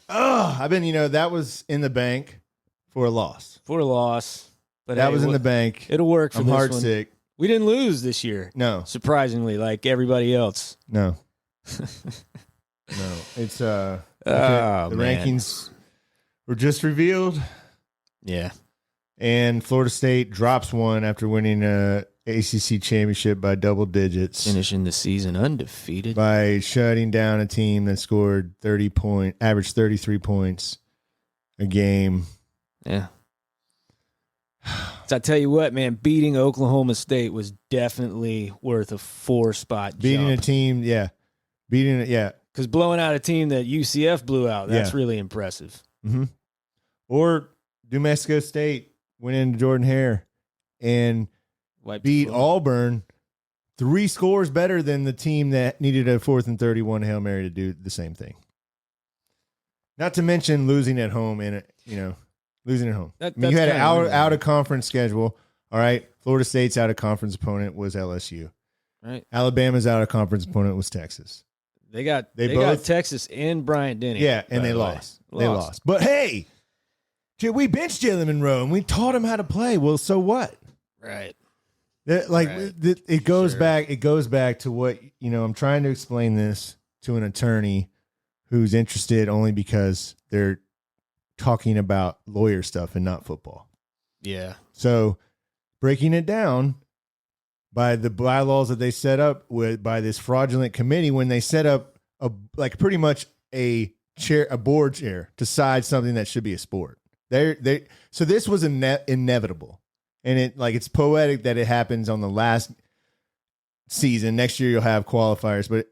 I've been, that was in the bank for a loss. But that was in the bank. It'll work for I'm this heart one. sick. We didn't lose this year. No. Surprisingly, like everybody else. No. No. It's the Man. rankings were just revealed. Yeah. And Florida State drops one after winning a ACC championship by double digits. Finishing the season undefeated. By shutting down a team that scored averaged 33 points a game. Yeah. So I tell you what, man, beating Oklahoma State was definitely worth a 4-spot jump. Beating a team, yeah. Beating it, yeah. Because blowing out a team that UCF blew out, that's really impressive. Mm-hmm. Or New Mexico State went into Jordan Hare and beat Auburn 3 scores better than the team that needed a 4th and 31 Hail Mary to do the same thing. Not to mention losing at home losing at home. You had an out of conference schedule. All right. Florida State's out of conference opponent was LSU. Right. Alabama's out of conference opponent was Texas. They got Texas and Bryant-Denny. Yeah, and they lost. They lost. But hey, we benched Jalen Monroe and we taught him how to play. Well, so what? Right. It goes back. It goes back to what I'm trying to explain this to an attorney who's interested only because they're talking about lawyer stuff and not football. Yeah. So breaking it down by the bylaws that they set up by this fraudulent committee, when they set up pretty much a board chair to decide something that should be a sport. So this was inevitable. And it's poetic that it happens on the last season. Next year you'll have qualifiers, but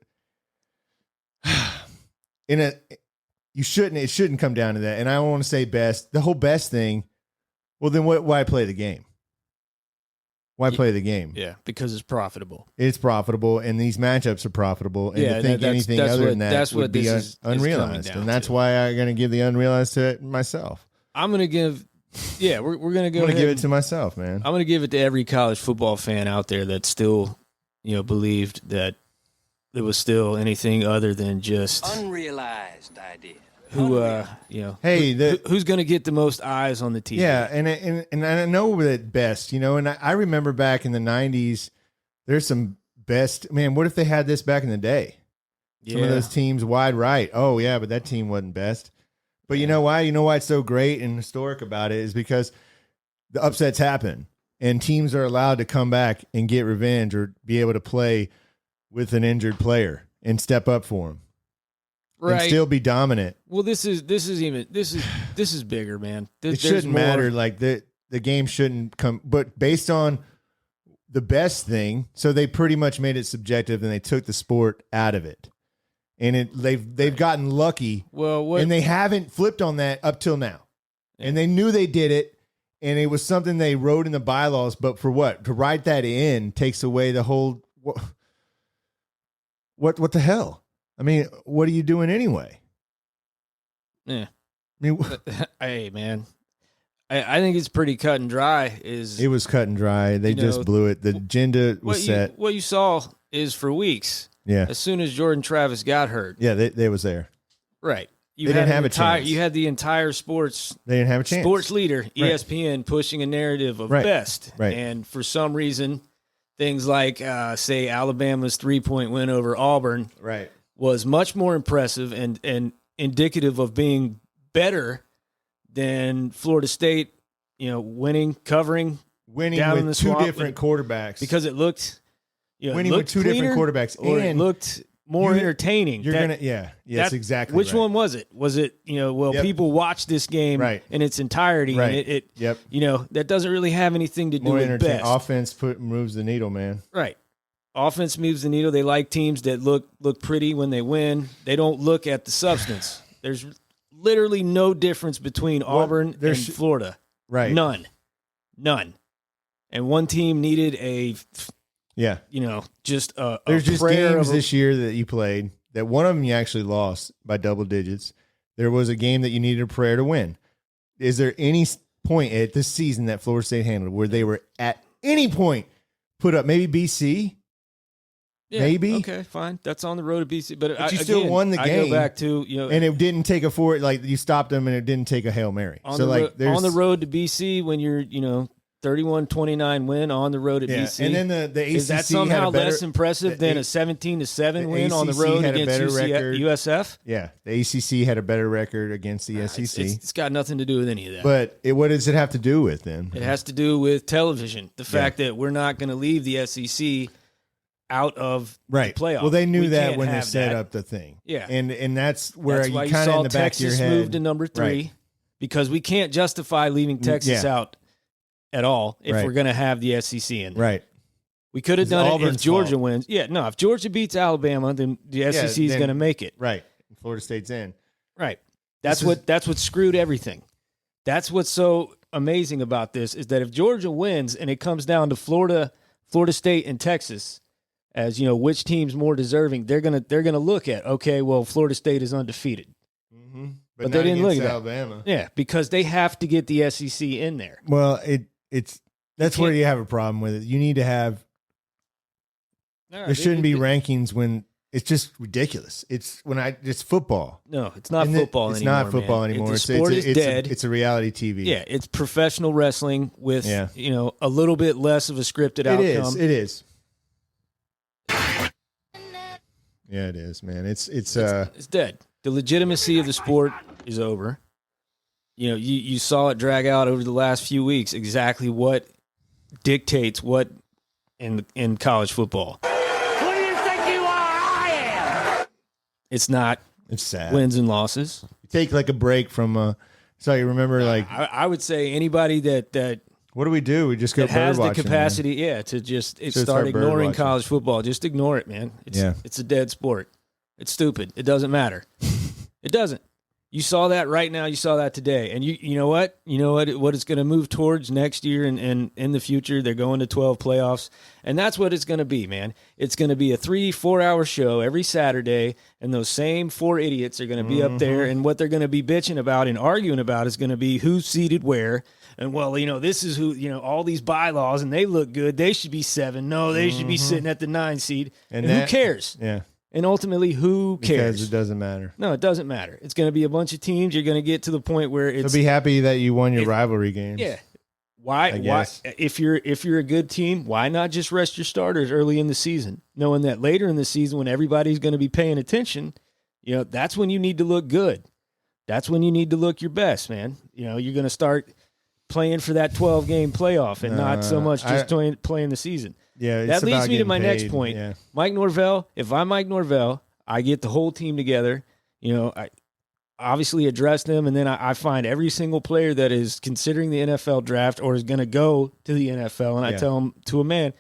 it shouldn't come down to that. And I don't want to say best. The whole best thing, well then why play the game? Why play the game? Yeah, because it's profitable. It's profitable, and these matchups are profitable. And to think anything other than that would be unrealized. And that's why I'm going to give the unrealized to myself. I'm going to give... Yeah, we're going to go. I'm going to give it to myself, man. I'm going to give it to every college football fan out there that still, believed that it was still anything other than just unrealized idea. Who's going to get the most eyes on the TV? Yeah, and I know that best, and I remember back in the 90s, there's some best. Man, what if they had this back in the day? Some of those teams wide right. Oh yeah, but that team wasn't best. But you know why? You know why it's so great and historic about it is because the upsets happen and teams are allowed to come back and get revenge or be able to play with an injured player and step up for him. Right. And still be dominant. Well, this is bigger, man. It shouldn't matter. Like the game shouldn't come, but based on the best thing, so they pretty much made it subjective and they took the sport out of it. And they've gotten lucky. And they haven't flipped on that up till now. Yeah. And they knew they did it, and it was something they wrote in the bylaws. But for what? To write that in takes away the whole. What the hell? I mean, what are you doing anyway? Yeah. I mean, hey, man. I think it's pretty cut and dry. It was cut and dry. They just blew it. The agenda was set. What you saw is for weeks. Yeah. As soon as Jordan Travis got hurt. Yeah, they was there. Right. They didn't have a chance. You had the entire sports. They didn't have a chance. Sports leader, ESPN, pushing a narrative of best. Right. And for some reason, things like, say, Alabama's 3-point win over Auburn. Right. Was much more impressive and indicative of being better than Florida State, winning with two different quarterbacks. Because it looked winning with two different quarterbacks and it looked more entertaining. Yes, exactly. Which one was it? Was it, people watch this game in its entirety and that doesn't really have anything to do with best. Offense moves the needle, man. Right. Offense moves the needle. They like teams that look pretty when they win. They don't look at the substance. There's literally no difference between Auburn and Florida. Right. None. And one team needed just a There's just prayer games this year that you played that one of them you actually lost by double digits. There was a game that you needed a prayer to win. Is there any point at this season that Florida State handled where they were at any point put up maybe BC? Yeah, maybe. Okay, fine. That's on the road to BC, but you still won the game. I go back to and it didn't take a you stopped them, and it didn't take a Hail Mary. On the road to BC when you're 31-29 win on the road at BC. And then the ACC is that somehow less impressive than a 17-7 win on the road against USF? Yeah, the ACC had a better record against the SEC. It's got nothing to do with any of that. But what does it have to do with then? It has to do with television. The fact that we're not going to leave the SEC out of the playoff. Well, they knew that when they set up the thing. Yeah. And that's where that's you why kind of saw in the back Texas of your head. moved to number 3 because we can't justify leaving Texas out at all if we're going to have the SEC in there. Right. We could have done it if Georgia wins. Yeah, no, if Georgia beats Alabama, then the SEC is going to make it. Right. Florida State's in. Right. That's what screwed everything. That's what's so amazing about this is that if Georgia wins and it comes down to Florida State and Texas, as which team's more deserving, they're gonna look at, okay, well, Florida State is undefeated. Mm-hmm. But they didn't look at Alabama. Yeah, because they have to get the SEC in there. Well, that's where you have a problem with it. You need to have there shouldn't be rankings when it's just ridiculous. It's football. No, it's not football anymore. It's not football anymore. The sport is dead. It's a reality TV. Yeah, it's professional wrestling with a little bit less of a scripted outcome. It is. Yeah, it is, man. It's dead. The legitimacy of the sport is over. You saw it drag out over the last few weeks. Exactly what dictates what in college football. Who do you think you are? I am. It's not. It's sad. Wins and losses. You take like a break from. So you remember I would say anybody that. What do? We just go bird has watching, the capacity, to just start ignoring college football. Just ignore it, man. It's a dead sport. It's stupid. It doesn't matter. It doesn't. You saw that right now. You saw that today. And you know what? You know what it's going to move towards next year and in the future. They're going to 12 playoffs. And that's what it's going to be, man. It's going to be a 3-4 hour show every Saturday. And those same 4 idiots are going to be up there. And what they're going to be bitching about and arguing about is going to be who's seated where. And, well, this is who, all these bylaws, and they look good. They should be 7. No, they should be sitting at the 9 seed. And who cares? Yeah. And ultimately, who cares? Because it doesn't matter. No, it doesn't matter. It's going to be a bunch of teams. You're going to get to the point where it's. So be happy that you won your rivalry games. Yeah. Why? If you're a good team, why not just rest your starters early in the season, knowing that later in the season when everybody's going to be paying attention, that's when you need to look good. That's when you need to look your best, man. You're going to start playing for that 12-game playoff and not so much just playing the season. Yeah, that leads me to my next point. Yeah. Mike Norvell, if I'm Mike Norvell, I get the whole team together. I obviously address them, and then I find every single player that is considering the NFL draft or is going to go to the NFL, and I tell them to a man,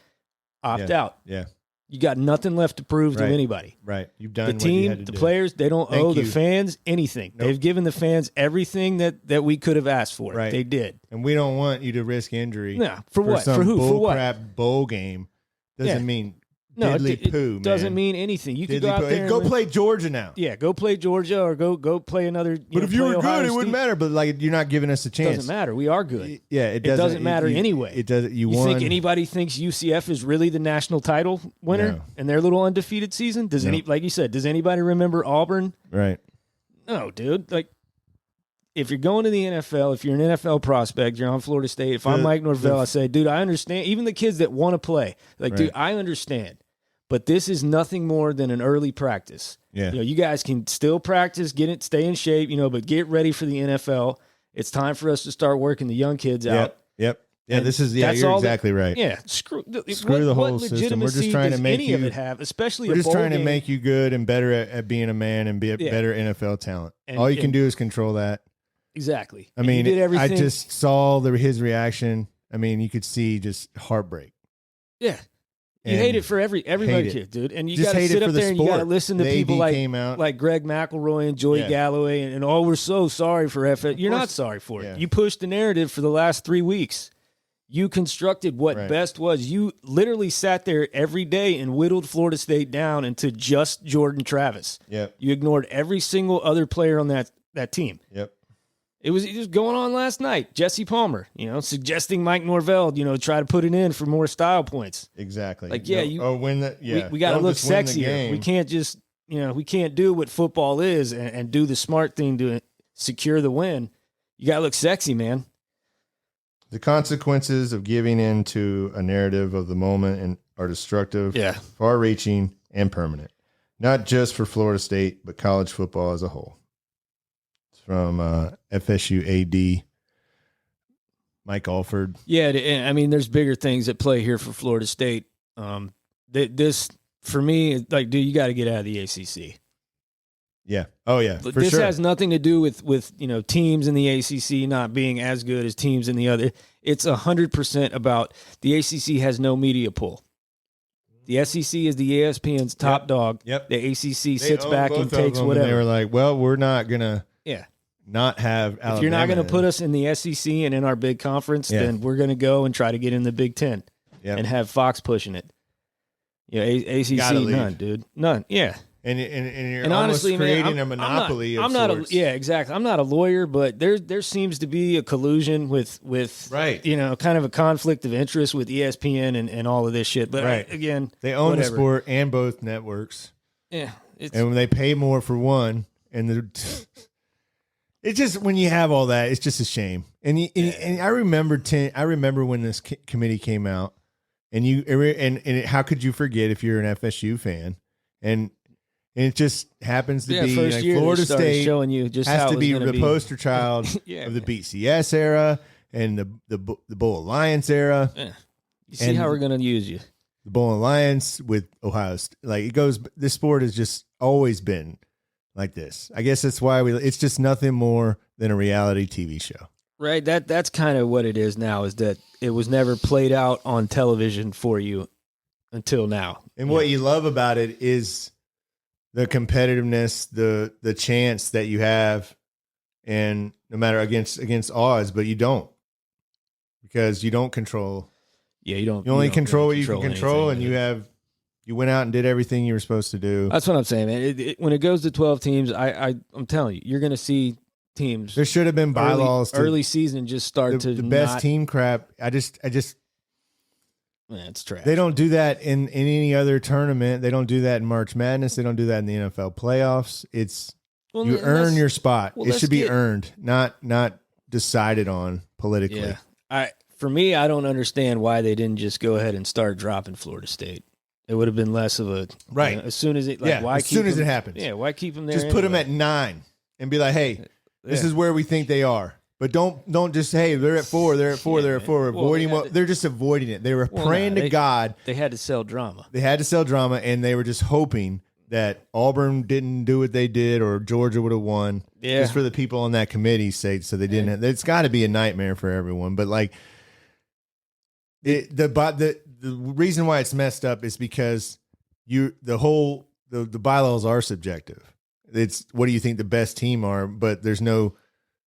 opt out. Yeah. You got nothing left to prove to anybody. Right. You've done the what team, you had to the do. players, they don't owe the fans anything. Nope. They've given the fans everything that we could have asked for. Right. They did. And we don't want you to risk injury. No, for what? Some for who? For what? Crap bowl game doesn't mean diddly poo, man. It doesn't mean anything. You could go out there and play Georgia now. Yeah, go play Georgia or go play another. But if you were good, it wouldn't matter. But you're not giving us a chance. It doesn't matter. We are good. Yeah, it doesn't matter anyway. It doesn't. You won. think anybody thinks UCF is really the national title winner and their little undefeated season? Does like you said? Does anybody remember Auburn? Right. No, dude. If you're going to the NFL, if you're an NFL prospect, you're on Florida State. If I'm Mike Norvell, I say, dude, I understand. Even the kids that want to play, dude, I understand. But this is nothing more than an early practice. Yeah. You guys can still practice, stay in shape, but get ready for the NFL. It's time for us to start working the young kids out. Yep. Yeah, you're exactly right. Yeah, screw the whole system. We're just trying to make any of it have, especially we're just trying to make you good and better at being a man and be a better NFL talent. All you can do is control that. Exactly. I mean, I just saw his reaction. I mean, you could see just heartbreak. Yeah. You hate it for everybody here, dude. And you got to sit up there and you got to listen to people like Greg McElroy and Joey Galloway and we're so sorry for FS. You're not sorry for it. You pushed the narrative for the last 3 weeks. You constructed what best was. You literally sat there every day and whittled Florida State down into just Jordan Travis. Yep. You ignored every single other player on that team. Yep. It was going on last night. Jesse Palmer, suggesting Mike Norvell, try to put it in for more style points. Exactly. Like, we got to look sexier. We can't just, we can't do what football is and do the smart thing to secure the win. You got to look sexy, man. The consequences of giving in to a narrative of the moment are destructive, far-reaching, and permanent. Not just for Florida State, but college football as a whole. It's from FSU AD Mike Alford. Yeah, I mean, there's bigger things at play here for Florida State. This, for me, like, dude, you got to get out of the ACC. Yeah. Oh, yeah. For this sure. has nothing to do with teams in the ACC not being as good as teams in the other. It's 100% about the ACC has no media pull. The SEC is the ESPN's top dog. Yep. The ACC sits back and takes whatever. And they were like, well, we're not going to not have Alabama. If you're not going to put us in the SEC and in our big conference, then we're going to go and try to get in the Big Ten and have Fox pushing it. Yeah, ACC, none, dude. None. Yeah. And you're honestly creating a monopoly of sorts. Exactly. I'm not a lawyer, but there seems to be a collusion with right. Kind of a conflict of interest with ESPN and all of this shit. But again, they own the sport and both networks. Yeah. And when they pay more for one, and it's just, when you have all that, it's just a shame. And I remember when this committee came out, and how could you forget if you're an FSU fan? And it just happens to be like Florida State showing you just has how to be the poster child of the BCS era and the Bowl Alliance era. Yeah. You see how we're going to use you. The Bowl Alliance with Ohio State. Like, it goes, this sport has just always been like this. I guess that's why it's just nothing more than a reality TV show. Right. That's kind of what it is now, is that it was never played out on television for you until now. And what you love about it is the competitiveness, the chance that you have, and no matter against odds, but you don't, because you don't control. Yeah, you don't. You only control what you can control, and you went out and did everything you were supposed to do. That's what I'm saying, man. When it goes to 12 teams, I'm telling you, you're going to see teams. There should have been bylaws. Early season just start to the best team crap. I just. Man, it's trash. They don't do that in any other tournament. They don't do that in March Madness. They don't do that in the NFL playoffs. You earn your spot. It should be earned, not decided on politically. Yeah. For me, I don't understand why they didn't just go ahead and start dropping Florida State. It would have been less of a right as soon as it why as soon as it happens. Yeah, why keep them there? Just put them at 9 and be like, hey, this is where we think they are. But don't just say, hey, they're at 4, they're at 4, they're at 4. They're just avoiding it. They were praying to God. They had to sell drama. And they were just hoping that Auburn didn't do what they did, or Georgia would have won. Yeah. Just for the people on that committee's sake, so they didn't. It's got to be a nightmare for everyone. But like, the reason why it's messed up is because the bylaws are subjective. It's what do you think the best team are, but there's no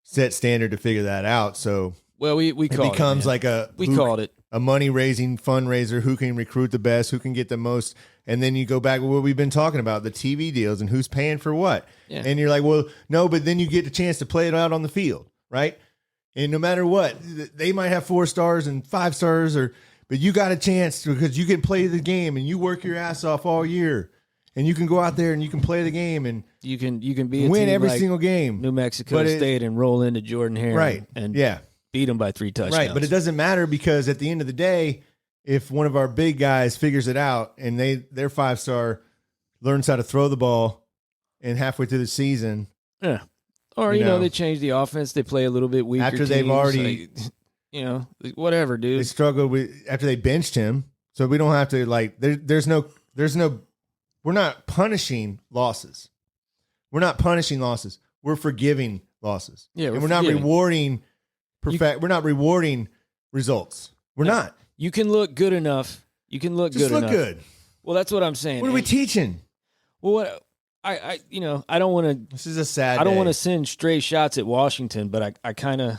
set standard to figure that out. So we becomes like called it a money raising fundraiser. Who can recruit the best? Who can get the most? And then you go back to what we've been talking about, the TV deals and who's paying for what. Yeah. And you're like, well, no, but then you get a chance to play it out on the field, right? And no matter what, they might have 4 stars and 5 stars, but you got a chance because you can play the game and you work your ass off all year. And you can go out there and you can play the game and you can be win every single game. New Mexico State and roll into Jordan Hare and beat them by 3 touchdowns. Right, but it doesn't matter because at the end of the day, if one of our big guys figures it out and their 5-star learns how to throw the ball and halfway through the season, or they change the offense, they play a little bit weaker after they've already, whatever, dude. They struggled after they benched him, so we don't have to there's no. We're not punishing losses. We're forgiving losses. Yeah, and we're not rewarding. We're not rewarding results. We're not. You can look good enough. Just look good. Well, that's what I'm saying. What are we teaching? Well, what I don't want to. This is a sad. I don't want to send stray shots at Washington, but I kind of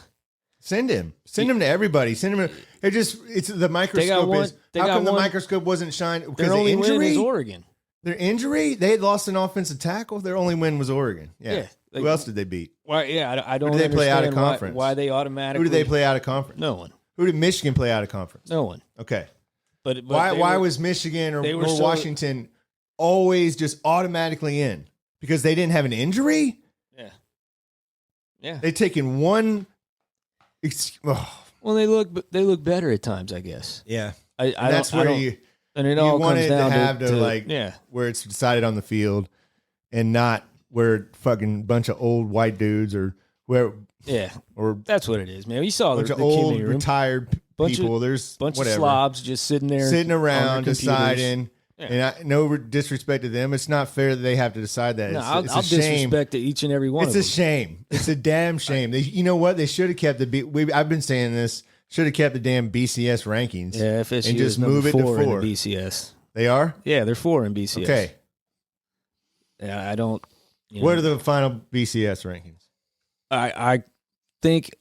send him to everybody. Send him. It's the microscope. How come the microscope wasn't shined? Because their only win is Oregon. Their injury, they had lost an offensive tackle. Their only win was Oregon. Yeah. Who else did they beat? Why? Yeah, I don't. Who did they play out of conference? Why they automatically? Who did they play out of conference? No one. Who did Michigan play out of conference? No one. Okay. But why was Michigan or Washington always just automatically in? Because they didn't have an injury? Yeah. Yeah. They've taken one. Well, they look better at times, I guess. Yeah. That's where you. And it you all want comes it down to have to where it's decided on the field, and not where fucking bunch of old white dudes or where. Yeah, or that's what it is, man. You saw bunch the of old room. Retired people. There's bunch whatever. of slobs just sitting around deciding. Yeah. And no disrespect to them. It's not fair that they have to decide that. No, it's I'll disrespect to each and every one. It's a shame. It's a damn shame. You know what? They should have kept I've been saying this. Should have kept the damn BCS rankings. Yeah, FSU and just move it to 4 in the BCS. They are? Yeah, they're 4 in BCS. Okay. Yeah, I don't. What are the final BCS rankings? I think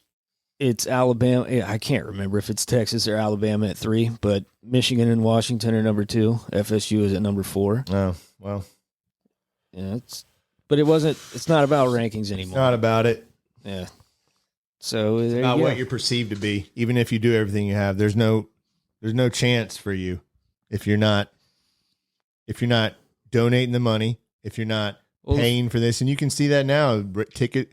it's Alabama. I can't remember if it's Texas or Alabama at 3, but Michigan and Washington are number 2. FSU is at number 4. Oh, well. Yeah, it's not about rankings anymore. It's not about it. Yeah. So it's not what you're perceived to be. Even if you do everything you have, there's no chance for you if you're not donating the money, if you're not paying for this. And you can see that now. Ticket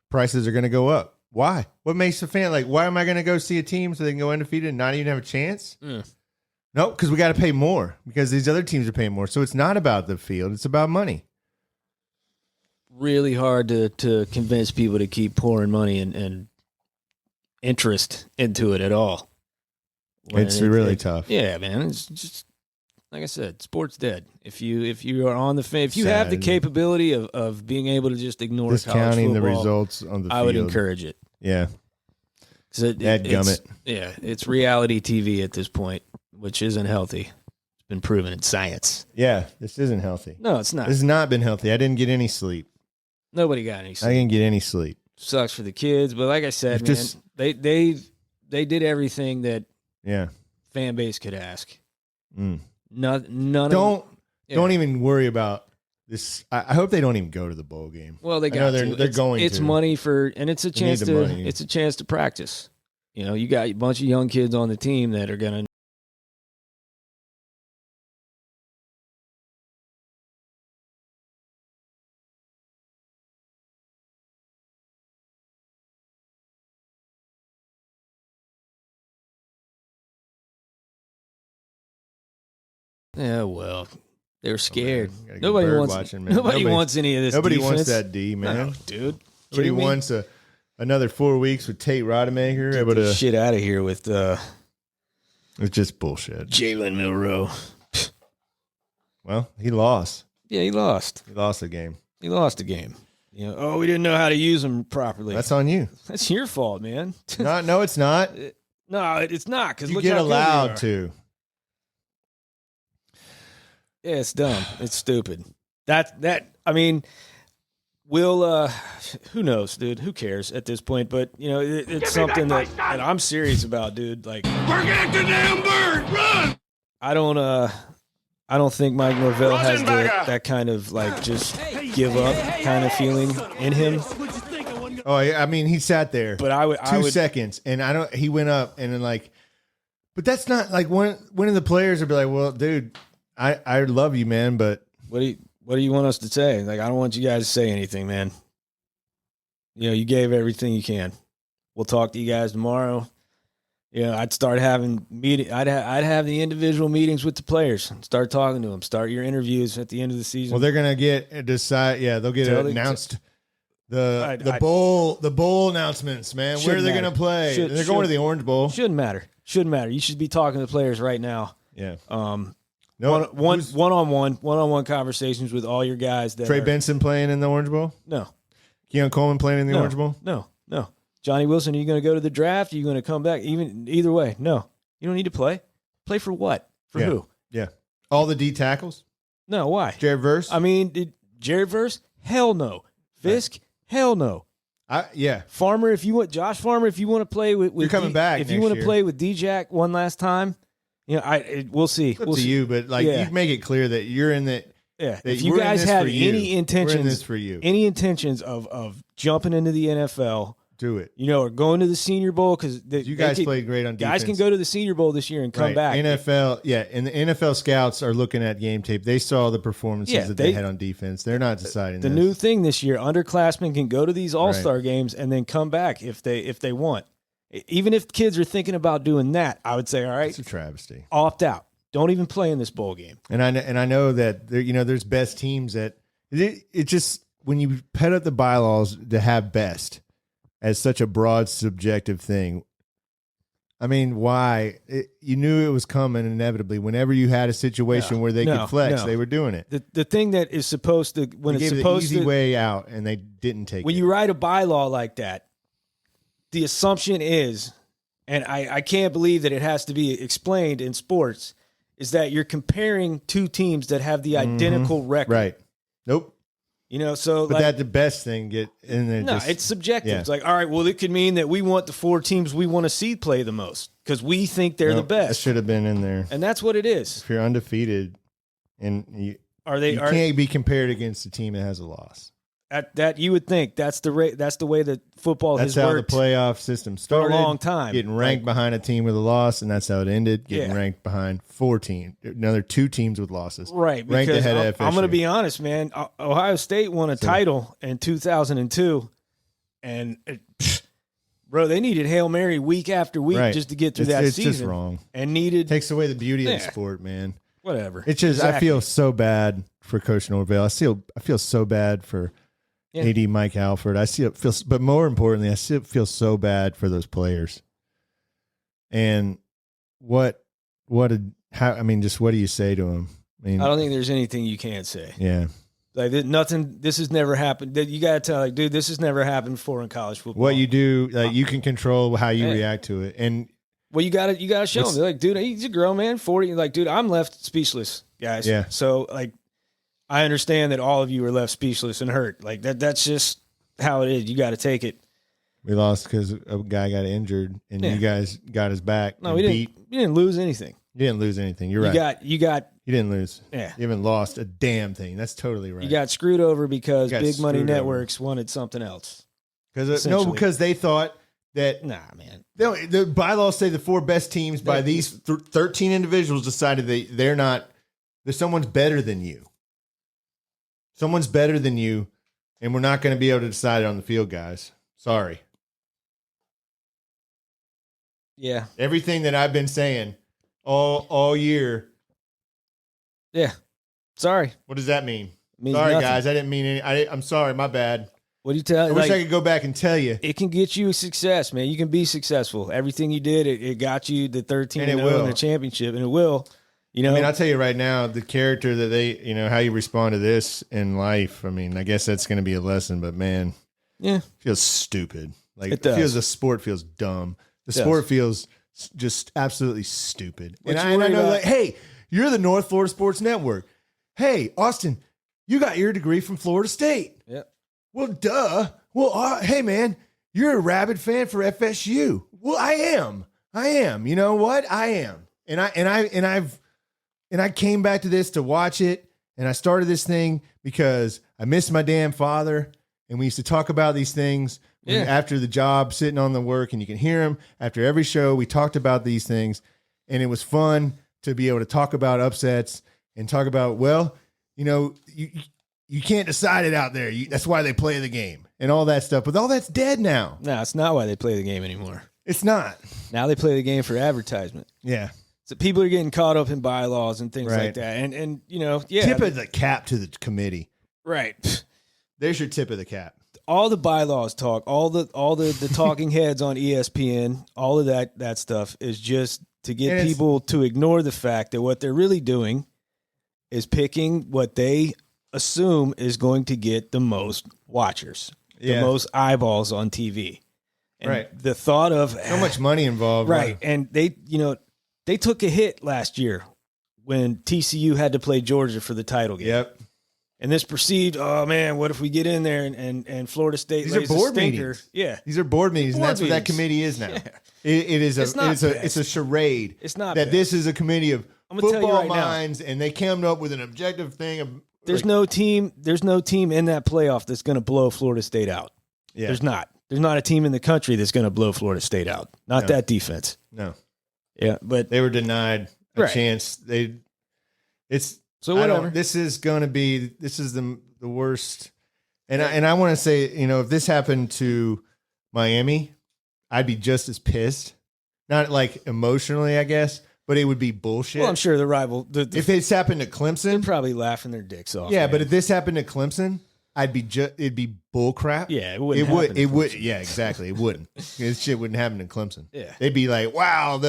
prices are going to go up. Why? What makes a fan like, why am I going to go see a team so they can go undefeated and not even have a chance? No, because we got to pay more because these other teams are paying more. So it's not about the field. It's about money. Really hard to convince people to keep pouring money and interest into it at all. It's really tough. Yeah, man. It's just like I said, sport's dead. If you are on the if you have the capability of being able to just ignore discounting college football, the results on the field, I would encourage it. Yeah. It's reality TV at this point, which isn't healthy. It's been proven in science. Yeah, this isn't healthy. No, it's not. This has not been healthy. I didn't get any sleep. Nobody got any sleep. I didn't get any sleep. Sucks for the kids, but like I said, they did everything that fan base could ask. Don't even worry about this. I hope they don't even go to the bowl game. Well, they're going. It's to. Money for, and it's a chance to. It's a chance to practice. You know, you got a bunch of young kids on the team that are gonna. Yeah, well, they're scared. Nobody wants any of this. Nobody defense. wants that D, man. No, dude. Nobody wants another 4 weeks with Tate Rodemaker. Get the shit out of here with it's just bullshit. Jalen Milroe. Well, he lost. Yeah, he lost. He lost the game. He lost the game. You know, we didn't know how to use him properly. That's on you. That's your fault, man. No, it's not. No, it's not. Because you get allowed to. Yeah, it's dumb. It's stupid. I mean, we'll who knows, dude? Who cares at this point? But you know, it's something that I'm serious about, dude. Like, bring back the damn bird, run! I don't think Mike Norvell has that kind of like just give up kind of feeling in him. Oh, I mean, he sat there, but I would 2 seconds, and he went up and then like, but that's not like one of the players would be like, well, dude. I love you, man, but what do you want us to say? Like, I don't want you guys to say anything, man. You know, you gave everything you can. We'll talk to you guys tomorrow. You know, I'd start having I'd have the individual meetings with the players. Start talking to them. Start your interviews at the end of the season. Well, they're gonna decide. Yeah, they'll get announced. The bowl announcements, man. Where are they gonna play? They're going to the Orange Bowl. Shouldn't matter. You should be talking to the players right now. Yeah. No, one-on-one conversations with all your guys. Trey Benson playing in the Orange Bowl? No. Keon Coleman playing in the Orange Bowl? No. Johnny Wilson, are you going to go to the draft? Are you going to come back? Either way, no. You don't need to play. Play for what? For who? Yeah. All the D tackles? No, why? Jared Verse? I mean, Jared Verse? Hell no. Fisk? Hell no. Farmer, Josh Farmer, if you want to play with you're coming back. If you want to play with D-Jack one last time. You know, we'll see. It's up to you, but like you make it clear that you're in that Yeah, if you guys have any intentions of jumping into the NFL, do it. Or going to the Senior Bowl, because you guys played great on defense. Guys can go to the Senior Bowl this year and come back. NFL, and the NFL scouts are looking at game tape. They saw the performances that they had on defense. They're not deciding the new thing this year. Underclassmen can go to these All-Star games and then come back if they want. Even if kids are thinking about doing that, I would say, all right, it's a travesty. Opt out. Don't even play in this bowl game. And I know that there's best teams that it just, when you put up the bylaws to have best as such a broad subjective thing. I mean, why? You knew it was coming inevitably. Whenever you had a situation where they could flex, they were doing it. The thing that is supposed to, when it's supposed the easy way out, and they didn't take it. When you write a bylaw like that, the assumption is, and I can't believe that it has to be explained in sports, is that you're comparing two teams that have the identical record. Right. Nope. So but that's the best thing. Get in there. No, it's subjective. Yeah. It's like, all right, well, it could mean that we want the 4 teams we want to see play the most because we think they're the best. That should have been in there. And that's what it is. If you're undefeated, and you can't be compared against a team that has a loss. That you would think that's the way that football has worked. That's how the playoff system started. For a long time. Getting ranked behind a team with a loss, and that's how it ended. Getting ranked behind 4 teams. Another 2 teams with losses. Right. Ranked ahead of FSU. I'm going to be honest, man. Ohio State won a title in 2002, and bro, they needed Hail Mary week after week just to get through that season. It's just wrong. And takes away the beauty of the sport, man. Whatever. It's just I feel so bad for Coach Norvell. I feel so bad for AD Mike Alford. But more importantly, I still feel so bad for those players. And what do you say to them? I don't think there's anything you can't say. Yeah. Like nothing, this has never happened. You got to tell, dude, this has never happened before in college football. What you do, you can control how you react to it. And well, you got to show them. They're like, dude, he's a grown man, 40. Like, dude, I'm left speechless, guys. Yeah. So, I understand that all of you are left speechless and hurt. Like that's just how it is. You got to take it. We lost because a guy got injured, and you guys got his back. No, we didn't lose anything. You didn't lose anything. You're right. You didn't lose. Yeah. You haven't lost a damn thing. That's totally right. You got screwed over because big money networks wanted something else. Because they thought that. Nah, man. The bylaws say the 4 best teams by these 13 individuals decided there's someone's better than you. Someone's better than you, and we're not going to be able to decide it on the field, guys. Sorry. Yeah. Everything that I've been saying all year. Yeah. Sorry. What does that mean? Sorry, nothing. guys. I didn't mean any. I'm sorry. My bad. What do you tell? I wish I could go back and tell you. It can get you success, man. You can be successful. Everything you did, it got you the 13-0 and the championship, and it will. I'll tell you right now, the character that they, how you respond to this in life. I guess that's going to be a lesson, but man, it feels stupid. It feels the sport feels dumb. The sport feels just absolutely stupid. And I know, hey, you're the North Florida Sports Network. Hey, Austin, you got your degree from Florida State. Yep. Well, duh. Well, hey, man, you're a rabid fan for FSU. Well, I am. You know what? I am. And I came back to this to watch it, and I started this thing because I missed my damn father, and we used to talk about these things after the job, sitting on the work, and you can hear him after every show. We talked about these things, and it was fun to be able to talk about upsets and talk about, you can't decide it out there. That's why they play the game and all that stuff. But all that's dead now. No, it's not why they play the game anymore. It's not. Now they play the game for advertisement. Yeah. So people are getting caught up in bylaws and things like that. And Tip of the cap to the committee. Right. There's your tip of the cap. All the bylaws talk, all the talking heads on ESPN, all of that stuff is just to get people to ignore the fact that what they're really doing is picking what they assume is going to get the most watchers, the most eyeballs on TV. And the thought of so much money involved. Right. And they took a hit last year when TCU had to play Georgia for the title game. Yep. And this perceived, oh man, what if we get in there and Florida State lays a stinker? Meetings. Yeah. These are board meetings, and that's what that committee is now. Yeah. It's a charade. It's not that best. This is a committee of football right minds, and they came up with an objective thing There's no team in that playoff that's going to blow Florida State out. Yeah. There's not a team in the country that's going to blow Florida State out. Not that defense. No. Yeah, but they were denied a chance. So whatever. This is the worst. And I want to say, if this happened to Miami, I'd be just as pissed. Not like emotionally, I guess, but it would be bullshit. Well, I'm sure the rival. If it's happened to Clemson, they're probably laughing their dicks off. Yeah, man. but if this happened to Clemson, it'd be bull crap. Yeah, it wouldn't. It would. Yeah, exactly. It wouldn't. This shit wouldn't happen to Clemson. Yeah, they'd be like, wow,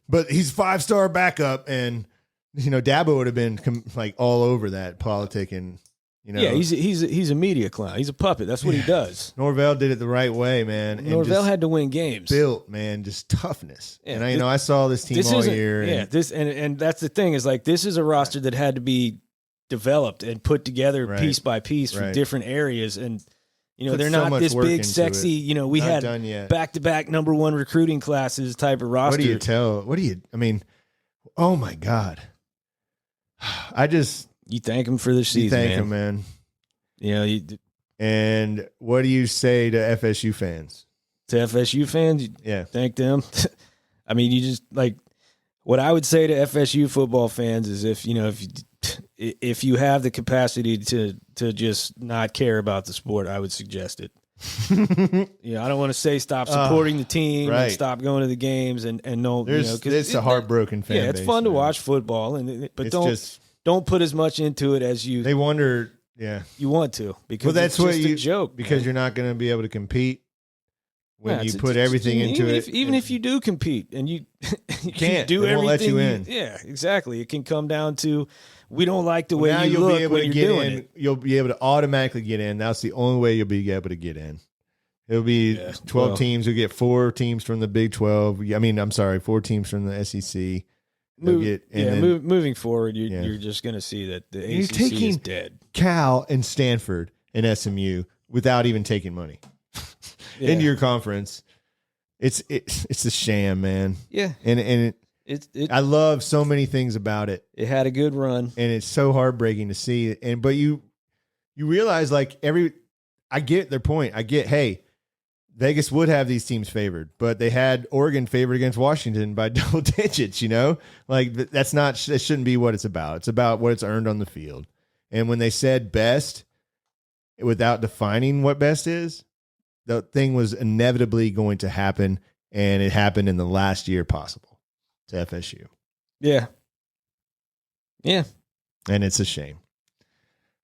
but he's 5-star backup, and Dabo would have been like all over that politic and. Yeah, he's a media clown. He's a puppet. That's what he does. Norvell did it the right way, man. Norvell had to win games. Built, man, just toughness. Yeah, and I saw this team all year. Yeah, and that's the thing is like this is a roster that had to be developed and put together piece by piece from different areas, and they're not this big, sexy. We had back-to-back #1 recruiting classes type of roster. I mean, oh my God, You thank him for the season. You thank him, man. And what do you say to FSU fans? To FSU fans, thank them. I mean, you just like what I would say to FSU football fans is if you have the capacity to just not care about the sport, I would suggest it. I don't want to say stop supporting the team and stop going to the games and no. Because it's a heartbroken fan. Yeah, it's fun to watch football, but don't put as much into it as you. They wonder, you want to because that's it's just a joke. Because you're not going to be able to compete when you put everything into it. Even if you do compete and you can't do everything, won't let you in. Yeah, exactly. It can come down to we don't like the way you look be able when to you're get doing in. It. You'll be able to automatically get in. That's the only way you'll be able to get in. It'll be 12 teams. You'll get 4 teams from the Big 12. 4 teams from the SEC. Moving forward, you're just going to see that the ACC is dead. Cal and Stanford and SMU without even taking money into your conference. It's a sham, man. Yeah, and I love so many things about it. It had a good run, and it's so heartbreaking to see. But you realize I get their point. I get, hey, Vegas would have these teams favored, but they had Oregon favored against Washington by double digits, Like that shouldn't be what it's about. It's about what it's earned on the field. And when they said best without defining what best is, the thing was inevitably going to happen, and it happened in the last year possible to FSU. Yeah. Yeah. And it's a shame.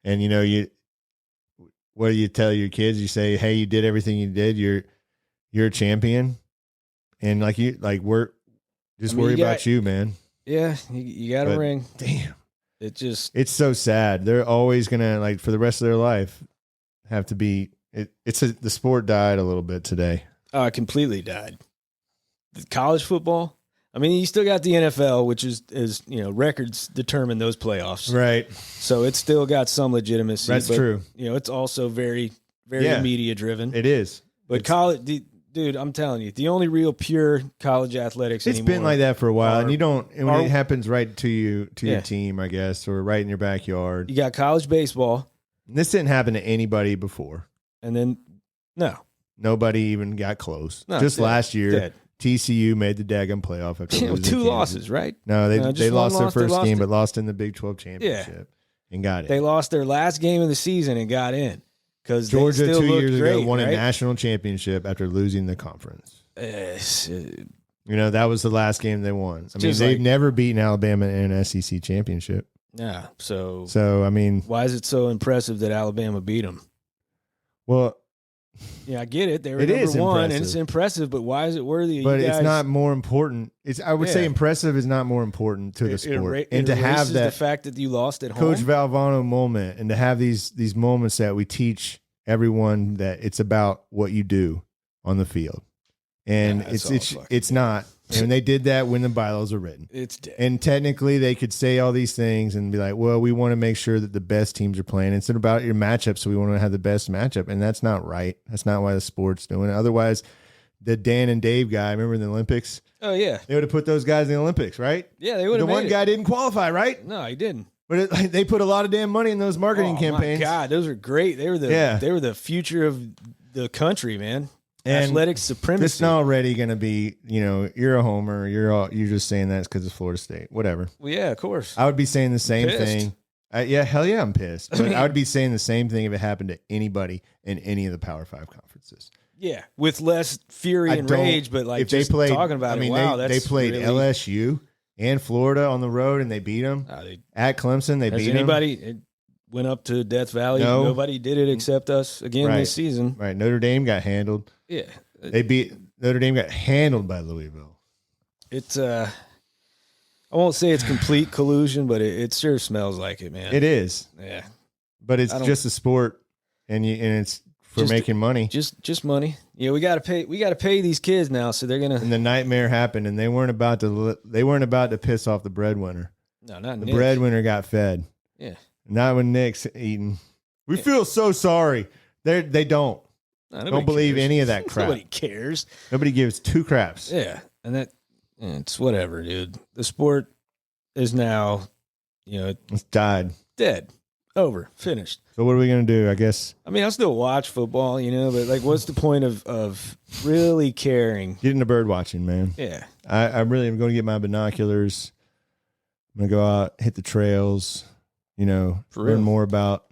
And what do you tell your kids? You say, "Hey, you did everything you did. You're a champion," and we're just worry about you, man. Yeah, you got a ring. Damn, it's so sad. They're always gonna for the rest of their life have to be. The sport died a little bit today. Oh, it completely died. The college football. I mean, you still got the NFL, which is records determine those playoffs, right? So it's still got some legitimacy. That's true. It's also very, very media driven. It is. But college, dude, I'm telling you, the only real pure college athletics. It's been like that for a while, and it happens right to you your team, I guess, or right in your backyard. You got college baseball. And this didn't happen to anybody before, and then nobody even got close. No, just last year. TCU made the daggum playoff after losing 2 losses, right? No, they lost their first game, but lost in the Big 12 championship and got in. They lost their last game of the season and got in because Georgia 2 years ago won a national championship after losing the conference. That was the last game they won. I mean, they've never beaten Alabama in an SEC championship. Yeah, so I mean, why is it so impressive that Alabama beat them? Well. Yeah, I get it. They were number 1, and it's impressive. But why is it worthy? But it's not more important. I would say impressive is not more important to the sport, and to have that the fact that you lost at Coach home, Valvano moment, and to have these moments that we teach everyone that it's about what you do on the field, and it's not. And they did that when the bylaws are written. It's dead. And technically, they could say all these things and be like, well, we want to make sure that the best teams are playing. It's about your matchup, so we want to have the best matchup. And that's not right. That's not why the sport's doing it. Otherwise, the Dan and Dave guy, remember in the Olympics? Oh, yeah. They would have put those guys in the Olympics, right? Yeah, they would have. The one guy didn't qualify, right? No, he didn't. But they put a lot of damn money in those marketing campaigns. My God, those are great. They were the future of the country, man. And athletic supremacy. It's not already going to be, you're a homer. You're just saying that because it's Florida State. Whatever. Well, yeah, of course. I would be saying the same thing. Hell yeah, I'm pissed. But I would be saying the same thing if it happened to anybody in any of the Power 5 conferences. Yeah, with less fury and rage, but like if just they played, talking about they played really... LSU and Florida on the road, and they beat them. At Clemson, they beat them. It went up to Death Valley. No. Nobody did it except us again this season. Right. Notre Dame got handled. Yeah. Notre Dame got handled by Louisville. It's I won't say it's complete collusion, but it sure smells like it, man. It is. Yeah. But it's just a sport, and it's for making money. Just money. Yeah, we gotta pay these kids now, so they're gonna. And the nightmare happened, and they weren't about to piss off the breadwinner. No, not the Nick. breadwinner got fed. Yeah. Not when Nick's eating. We feel so sorry. They don't. No, don't believe cares. Any of that crap. Nobody cares. Nobody gives two craps. Yeah, and it's whatever, dude. The sport is now, it's died, dead, over, finished. So what are we gonna do? I guess. I mean, I still watch football, but like, what's the point of really caring? Get into bird watching, man. Yeah, I really am going to get my binoculars. I'm gonna go out, hit the trails. Learn more about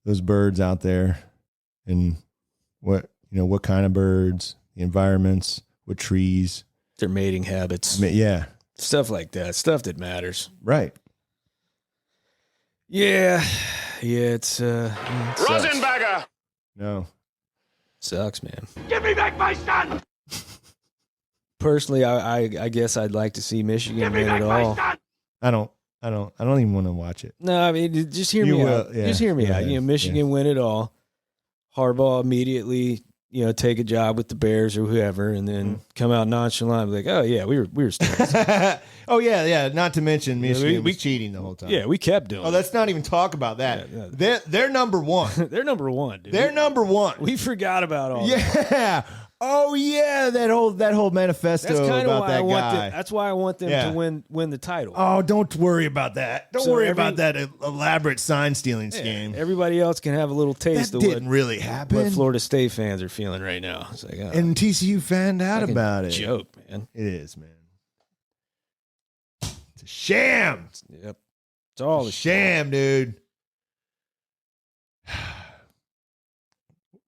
those birds out there, and what kind of birds, the environments, what trees, their mating habits. Yeah. Stuff like that. Stuff that matters. Right. Yeah. Yeah, it's Rosenberger. No. Sucks, man. Give me back my son. Personally, I guess I'd like to see Michigan win it all. I don't even want to watch it. No, I mean, just hear me out. Yeah. Just hear me out. Michigan win it all. Harbaugh immediately, take a job with the Bears or whoever, and then come out nonchalant, like, oh yeah, we were stupid. Oh yeah. Not to mention Michigan was cheating the whole time. Yeah, we kept doing. Oh, let's not even talk about that. Yeah. They're number one. They're number one, dude. They're number one. We forgot about all. that. Yeah. Oh yeah, that whole manifesto about that guy. That's why I want them to win the title. Oh, don't worry about that. Don't worry about that elaborate sign stealing scheme. Everybody else can have a little taste of what really happened. What Florida State fans are feeling right now. It's like, and TCU found out about it. Joke, man. It is, man. It's a sham. Yep. It's all a sham, dude.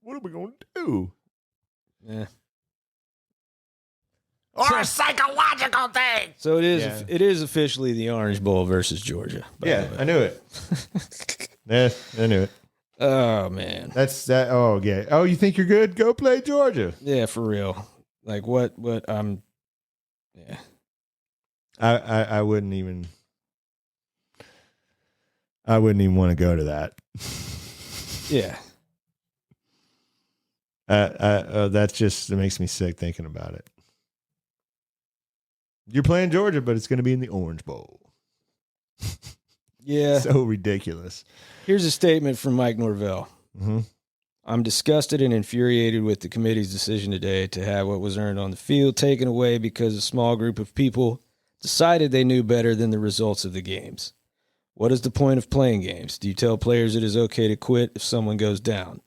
What are we gonna do? Yeah. Or a psychological thing. So it is. Yeah. It is officially the Orange Bowl versus Georgia. Yeah, I knew it. Yeah, I knew it. Oh man, that's that. Oh yeah. Oh, you think you're good? Go play Georgia. Yeah, for real. Like what? Yeah. I wouldn't even. I wouldn't even want to go to that. Yeah. That's just, it makes me sick thinking about it. You're playing Georgia, but it's going to be in the Orange Bowl. Yeah. So ridiculous. Here's a statement from Mike Norvell. Mm-hmm. I'm disgusted and infuriated with the committee's decision today to have what was earned on the field taken away because a small group of people decided they knew better than the results of the games. What is the point of playing games? Do you tell players it is okay to quit if someone goes down?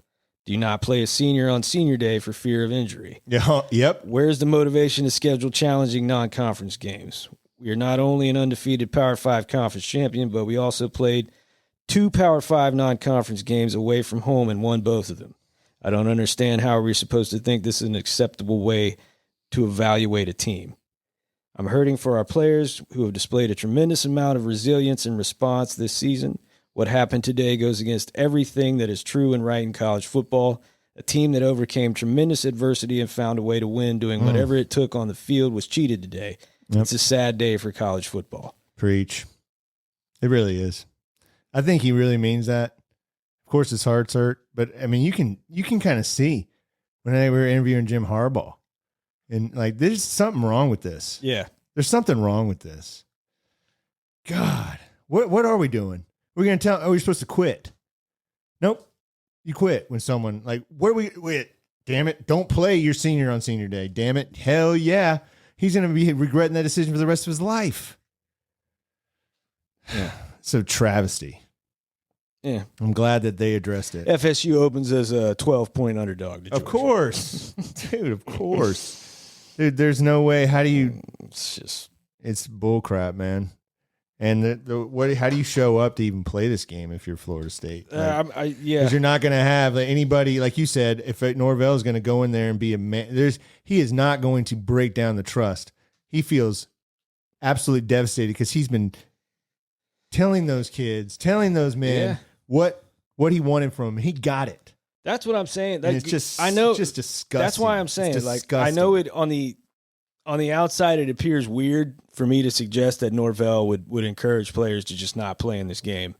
Do you not play a senior on senior day for fear of injury? Yeah. Yep. Where's the motivation to schedule challenging non-conference games? We are not only an undefeated Power 5 conference champion, but we also played 2 Power 5 non-conference games away from home and won both of them. I don't understand how we're supposed to think this is an acceptable way to evaluate a team. I'm hurting for our players who have displayed a tremendous amount of resilience and response this season. What happened today goes against everything that is true and right in college football. A team that overcame tremendous adversity and found a way to win doing whatever it took on the field was cheated today. Yep. It's a sad day for college football. Preach. It really is. I think he really means that. Of course, his heart's hurt, but I mean, you can kind of see when we were interviewing Jim Harbaugh, and like, there's something wrong with this. Yeah, there's something wrong with this. God, what are we doing? We're going to tell, are we supposed to quit? Nope. You quit when someone, like, wait, damn it, don't play your senior on senior day. Damn it. Hell yeah. He's going to be regretting that decision for the rest of his life. Yeah. So travesty. Yeah. I'm glad that they addressed it. FSU opens as a 12-point underdog. Of course. Dude, of course. Dude, there's no way. How do you... It's bullcrap, man. And how do you show up to even play this game if you're Florida State? Yeah. Because you're not going to have anybody, like you said, if Norvell is going to go in there and be a man, he is not going to break down the trust. He feels absolutely devastated because he's been telling those men what he wanted from him. He got it. That's what I'm saying. It's just, I know, it's just disgusting. That's why I'm saying, like, I know it on the outside, it appears weird for me to suggest that Norvell would encourage players to just not play in this game.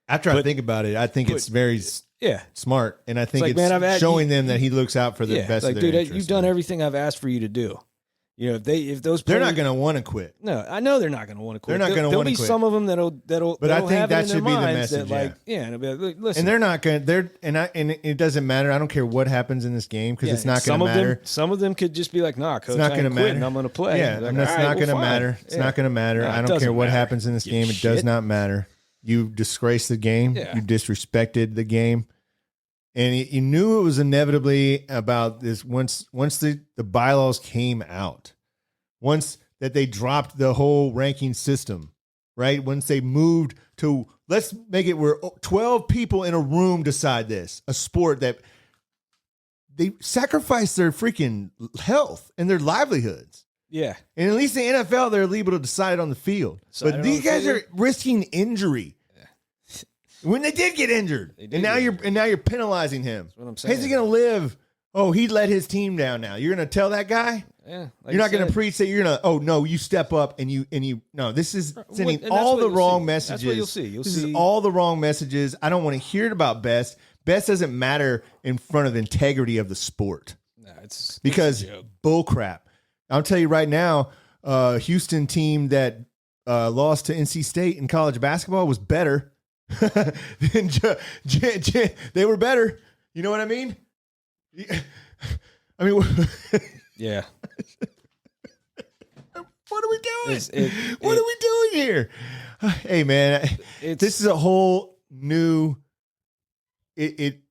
After I think about it, I think it's very smart, and I think it's showing them that he looks out for the best of their interest. You've done everything I've asked for you to do. You know, if those players, they're not going to want to quit. No, I know they're not going to want to quit. They're not going to want to quit. There'll be some of them that'll. But I think have that it in should be their the minds message. That, and it'll be like, listen, and they're not going to. And it doesn't matter. I don't care what happens in this game because it's not going to matter. Some of them could just be like, "Nah, coach, it's not going to matter. And I'm going to play." Yeah, like, and that's not going to matter. It's not going to matter. I don't care what happens in this game. It does not matter. You disgraced the game. You disrespected the game. And you knew it was inevitably about this once the bylaws came out. Once that they dropped the whole ranking system, right? Once they moved to, let's make it where 12 people in a room decide this, a sport that they sacrifice their freaking health and their livelihoods. Yeah. And at least the NFL, they're able to decide it on the field. But these guys are risking injury. Yeah. When they did get injured. And now you're penalizing him. That's what I'm saying. How's he going to live? Oh, he let his team down now. You're going to tell that guy? Yeah, like you're not going to preach that you're going to, oh, no, you step up and you no, this is sending all the wrong messages. That's what you'll see. This is all the wrong messages. I don't want to hear it about Best. Best doesn't matter in front of the integrity of the sport. No, it's because bull crap. I'll tell you right now, Houston team that lost to NC State in college basketball was better than they were better. You know what I mean? I mean, yeah. What are we doing? What are we doing here? Hey, man, this is a whole new. It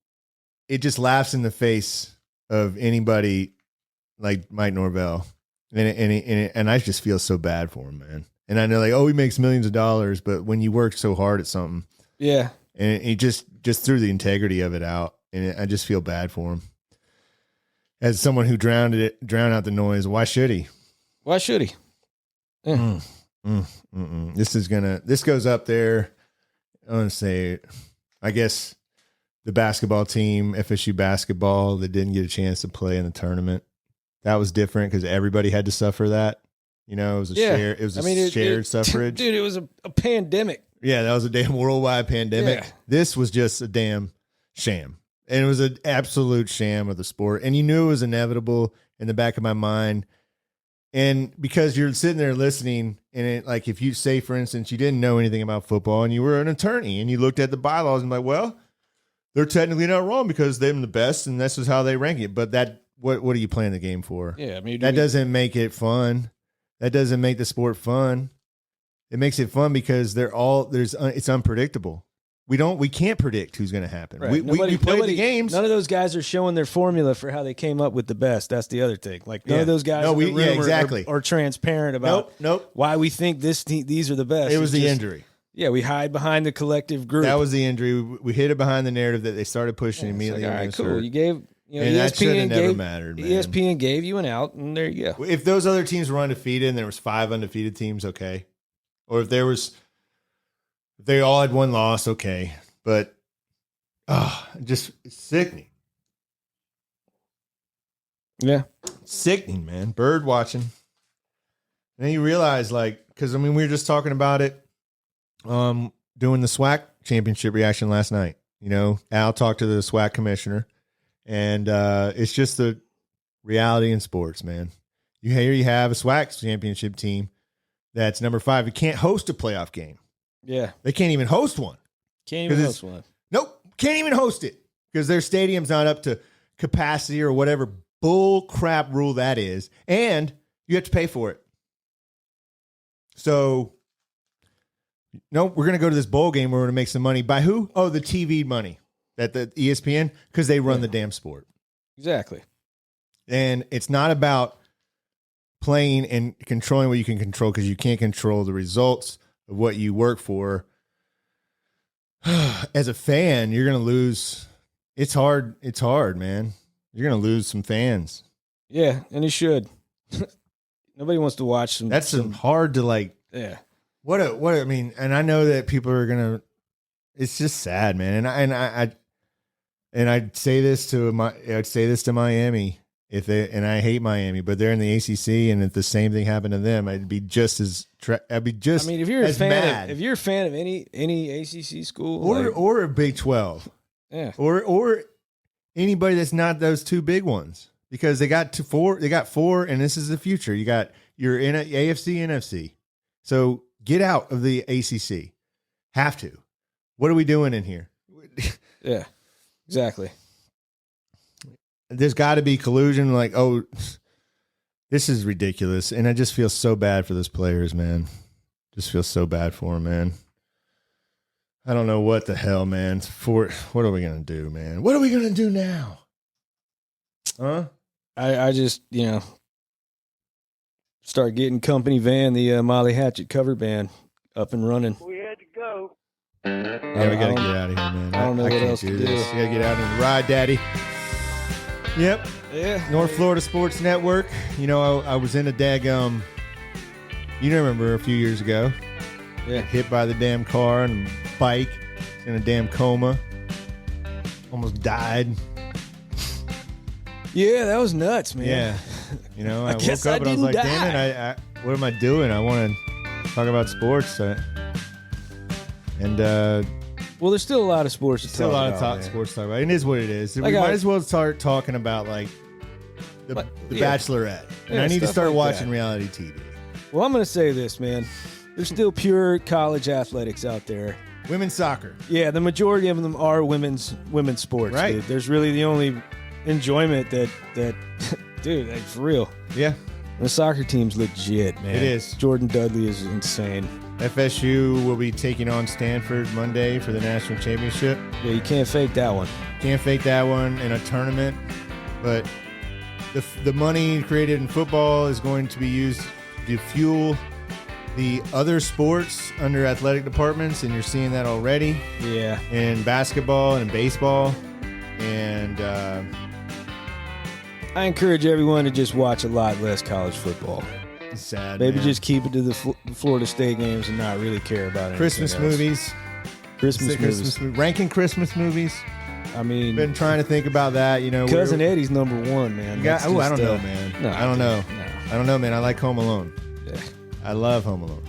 just laughs in the face of anybody like Mike Norvell, and I just feel so bad for him, man. And I know, like, oh, he makes millions of dollars, but when you work so hard at something, yeah, and he just threw the integrity of it out, and I just feel bad for him. As someone who drowned out the noise, why should he? Why should he? Yeah. This goes up there. I want to say, I guess the basketball team, FSU basketball, that didn't get a chance to play in the tournament. That was different because everybody had to suffer that. You know, it was a shared suffrage. Dude, it was a pandemic. Yeah, that was a damn worldwide pandemic. Yeah. This was just a damn sham. And it was an absolute sham of the sport. And you knew it was inevitable in the back of my mind. And because you're sitting there listening, and like if you say, for instance, you didn't know anything about football and you were an attorney and you looked at the bylaws and like, well, they're technically not wrong because they're the best and this is how they rank it. But what are you playing the game for? Yeah, I mean, that doesn't make it fun. That doesn't make the sport fun. It makes it fun because it's unpredictable. We can't predict who's going to happen. Right. We play the games. None of those guys are showing their formula for how they came up with the best. That's the other thing. Like none of those guys are transparent about why we think these are the best. It was the injury. Yeah, we hide behind the collective group. That was the injury. We hid it behind the narrative that they started pushing immediately. Like, all right, cool. You gave, and that should have never mattered, man. ESPN gave you an out, and there you go. If those other teams were undefeated and there was 5 undefeated teams, okay. Or if they all had one loss, okay. But just sickening. Yeah. Sickening, man. Bird watching. And then you realize, like, because, I mean, we were just talking about it doing the SWAC championship reaction last night. You know, Al talked to the SWAC commissioner, and it's just the reality in sports, man. You have a SWAC championship team that's number 5. It can't host a playoff game. Yeah. They can't even host one. Can't even host one. Nope. Can't even host it because their stadium's not up to capacity or whatever bull crap rule that is. And you have to pay for it. So no, we're going to go to this bowl game where we're going to make some money. By who? Oh, the TV money at the ESPN, because they run the damn sport. Exactly. And it's not about playing and controlling what you can control, because you can't control the results of what you work for. As a fan, you're going to lose. It's hard. It's hard, man. You're going to lose some fans. Yeah, and you should. Nobody wants to watch some. That's hard to like. Yeah. What I mean, and I know that people are going to. It's just sad, man. And I'd say this to Miami and I hate Miami, but they're in the ACC, and if the same thing happened to them, I'd be just as. I mean, if you're a fan of any ACC school or a Big 12, yeah, or anybody that's not those two big ones, because they got four, and this is the future. You're in a AFC, NFC, so get out of the ACC. Have to. What are we doing in here? Yeah, exactly. There's got to be collusion. Like, oh, this is ridiculous, and I just feel so bad for those players, man. Just feel so bad for them, man. I don't know what the hell, man. What are we gonna do, man? What are we gonna do now? Huh? I just start getting Company Van, the Molly Hatchet cover band, up and running. We had to go. Yeah, we gotta get out of here, man. I don't know what else to do. We gotta get out and ride, Daddy. Yep. Yeah. North Florida Sports Network. I was in a daggum. You remember a few years ago? Yeah. Hit by the damn car and bike in a damn coma. Almost died. Yeah, that was nuts, man. Yeah. I woke up and I was like, damn it, what am I doing? I want to talk about sports. Well, there's still a lot of sports to talk about. Sports to talk about. It is what it is. Like we might as well start talking about like the Bachelorette. And I need to start watching reality TV. Well, I'm going to say this, man. There's still pure college athletics out there. Women's soccer. Yeah, the majority of them are women's sports. Right. Dude. There's really the only enjoyment that dude, like for real. Yeah. The soccer team's legit, man. It is. Jordan Dudley is insane. FSU will be taking on Stanford Monday for the national championship. Yeah, you can't fake that one. Can't fake that one in a tournament. But the money created in football is going to be used to fuel the other sports under athletic departments, and you're seeing that already. Yeah. In basketball and in baseball. And I encourage everyone to just watch a lot less college football. It's sad. Maybe man. just keep it to the Florida State games and not really care about it. Christmas movies. Ranking Christmas movies. I mean, been trying to think about that. Cousin Eddie's number one, man. I don't know, man. No, I don't know. No. I don't know, man. I like Home Alone. Yeah. I love Home Alone.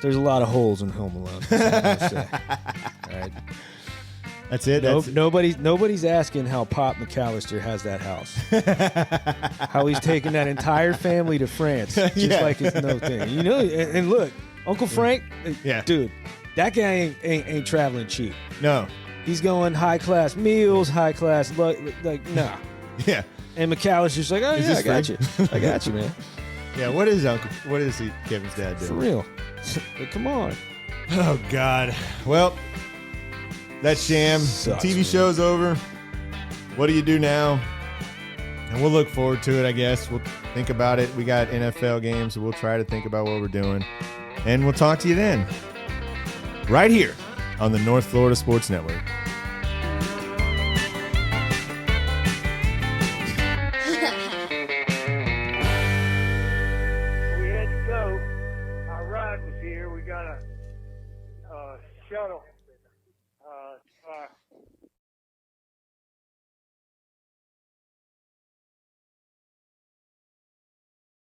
There's a lot of holes in Home Alone. That's all I'm gonna say. All right. That's it. Nobody's asking how Pop McAllister has that house. How he's taking that entire family to France, just like it's no thing. And look, Uncle Frank, dude, that guy ain't traveling cheap. No. He's going high class meals, high class like nah. Yeah. And McAllister's like, oh yeah, I got you. I got you, man. Yeah, what is Kevin's dad doing? For real. Like, come on. Oh God. Well, that's sham. Sucks, the TV man. show's over. What do you do now? And we'll look forward to it, I guess. We'll think about it. We got NFL games, so we'll try to think about what we're doing. And we'll talk to you then. Right here on the North Florida Sports Network. We had to go. Our ride was here. We got a shuttle